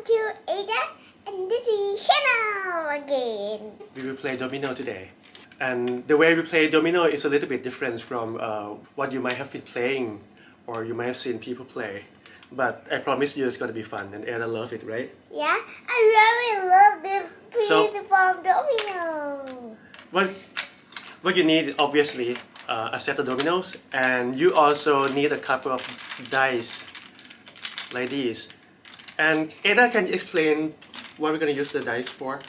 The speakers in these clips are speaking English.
to Ada and Dizzy channel again. We will play domino today. And the way we play domino is a little bit different from what you might have been playing or you might have seen people play. But I promise you it's going to be fun and Anna love it, right? Yeah, I really love this piece So- from domino. What you need, obviously, a set of dominoes, and you also need a couple of dice like these. And Ada, can you explain what we're going to use the dice for?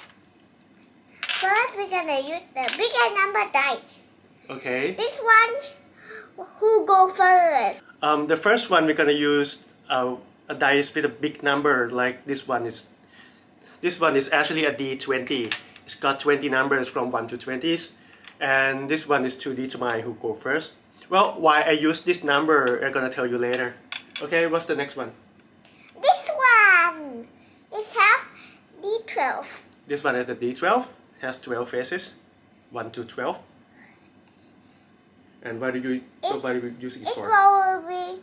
First, we're gonna use the bigger number dice. Okay. This one, who go first? The first one we're going to use a dice with a big number like this one is. This one is actually a D20. It's got 20 numbers from 1 to 20s. And this one is to determine who go first. Well, why I use this number, I'm gonna tell you later. Okay, what's the next one? This one is have D12. This one is a D12. Has 12 faces, 1 to 12. And what are you using it It's for? probably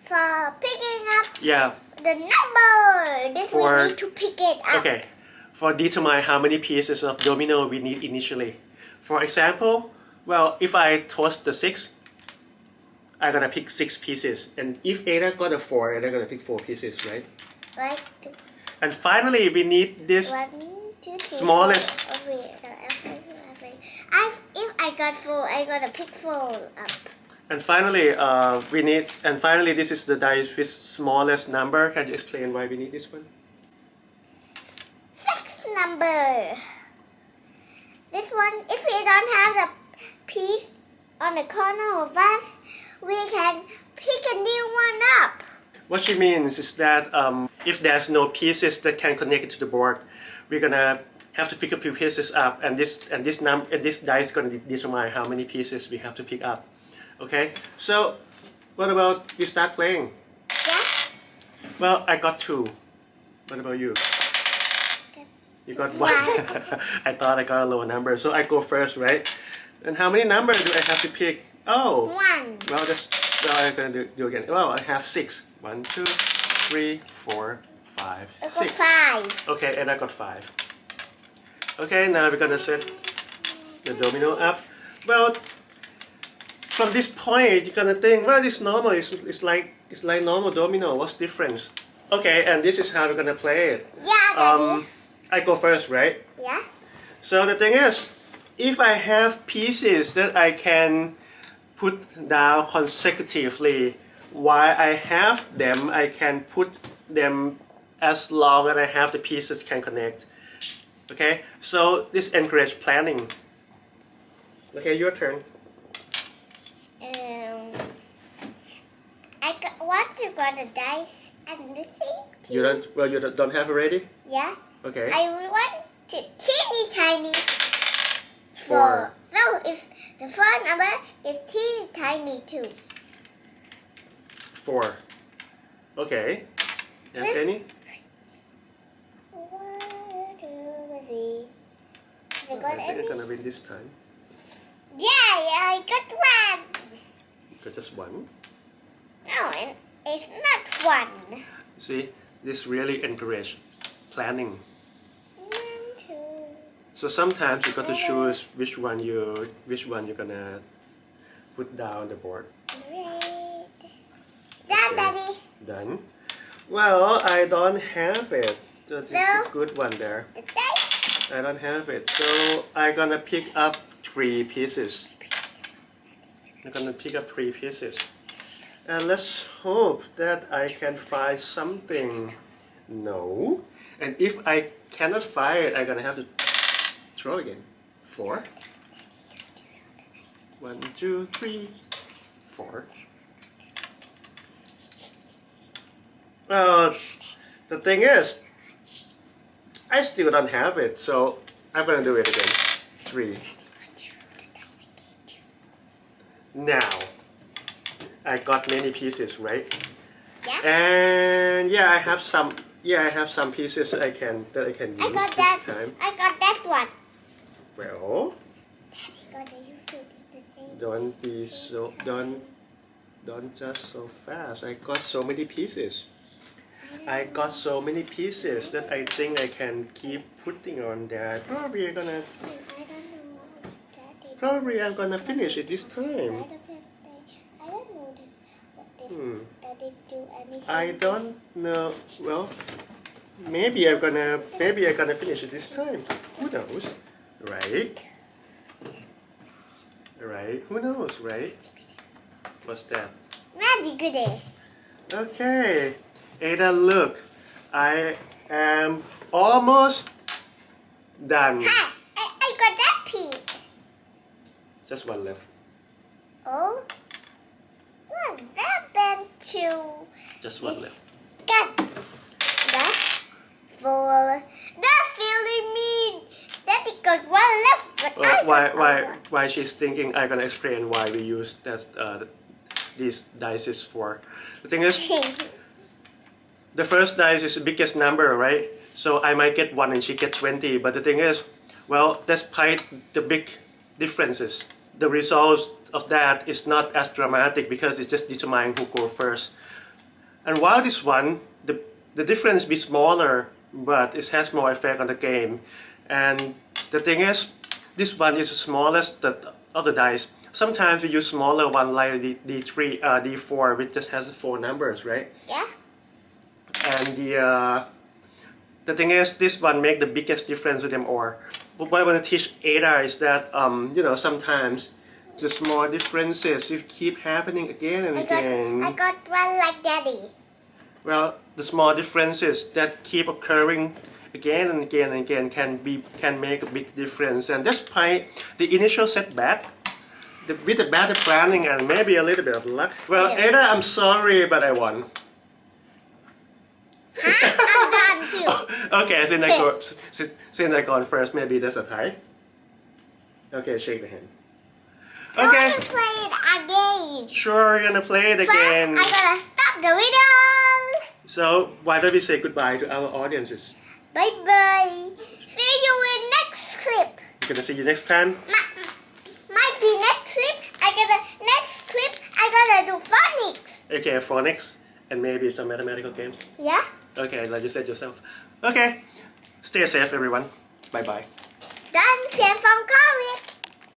for picking up Yeah. the number. This For- we need to pick it up. Okay. For determine how many pieces of domino we need initially. For example, well, if I toss the 6, I'm gonna pick 6 pieces. And if Ada got a 4, I'm gonna pick 4 pieces, right? Like And finally, we need this 1, 2, 3, smallest. 4. If I got 4, I gotta pick 4 up. And finally, this is the dice with smallest number. Can you explain why we need this one? 6 number. This one, if we don't have the piece on the corner of us, we can pick a new one up. What she means is that if there's no pieces that can connect it to the board, we're gonna have to pick a few pieces up, and this dice is gonna determine how many pieces we have to pick up. Okay, so what about we start playing? Yeah? Well, I got 2. What about you? You got 1. I thought I got a lower number, so I go first, right? And how many numbers do I have to pick? Oh, 1. well, I'm gonna do again. Well, I have 6. 1, 2, 3, 4, 5, I got 6. 5. Okay, and I got 5. Okay, now we're gonna set the domino up. Well, from this point, you're gonna think, well, it's normal. It's like normal domino. What's the difference? Okay, and this is how we're gonna play it. Yeah, Daddy. I go first, right? Yeah? So the thing is, if I have pieces that I can put down consecutively, while I have them, I can put them as long as I have the pieces can connect. Okay, so this encourages planning. Okay, your turn. Want to got the dice and the thing. You don't have it ready? Yeah? Okay. I want it teeny tiny. 4. No, it's the 4 number is teeny tiny too. 4. Okay. You have any? 1, 2, 3. Have I I got think any? I'm gonna win this time. Yeah, I got 1. So just 1. No, it's not 1. See, this really encourages planning. 1, 2. So sometimes you got to choose which one you're gonna put down the board. Red. Done, Okay. Daddy. Done. Well, I don't have it. That's No. a good one there. The dice. I don't have it. So I'm gonna pick up 3 pieces. I'm gonna pick up 3 pieces. And let's hope that I can find something. No. And if I cannot find it, I'm gonna have to throw again. 4. 1, 2, 3, 4. Well, the thing is, I still don't have it, so I'm gonna do it again. 3. Now, I got many pieces, right? Yeah. And yeah, I have some. Yeah, I have some pieces that I can use I got that. this time. I got that one. Well, Daddy gotta use it at the same don't be so don't just so fast. I got so many pieces. I got so many pieces that I think I can keep putting on there. Probably I'm gonna finish it this time. I don't know what Daddy do anything. I don't know. Well, maybe I'm gonna finish it this time. Who knows, right? Right? Who knows, right? What's that? Magic Goody. Okay, Ada, look, I am almost done. Hi, I got that piece. Just one left. Oh, what happened to Just one this? left. Got that for that's really mean. Daddy got one left, but I got Why she's thinking I'm gonna explain why we use that these dice for. The thing is, the first dice is the biggest number, right? So I might get 1 and she get 20. But the thing is, well, despite the big differences, the result of that is not as dramatic because it's just determining who goes first. And while this one, the difference be smaller, but it has more effect on the game. And the thing is, this one is the smallest of the dice. Sometimes we use smaller one like the D3, D4, which just has 4 numbers, right? Yeah. And the thing is, this one make the biggest difference with them all. But what I want to teach Ada is that sometimes the small differences if keep happening again and again. I got one like Daddy. Well, the small differences that keep occurring again and again and again can make a big difference. And despite the initial setback, with the better planning and maybe a little bit of luck. Well, Ada, I'm sorry, but I won. I'm done too. Okay, since I gone first, maybe there's a tie. Okay, shake the hand. I Okay. want to play it again. Sure, you're gonna play it First, again. I'm gonna stop the video. So why don't we say goodbye to our audiences? Bye bye. See you in next clip. We're gonna see you next time. Might be next clip. Next clip. I gotta do phonics. Okay, phonics and maybe some mathematical games. Yeah. Okay, like you said yourself. Okay, stay safe, everyone. Bye bye. Done. Came from Korea.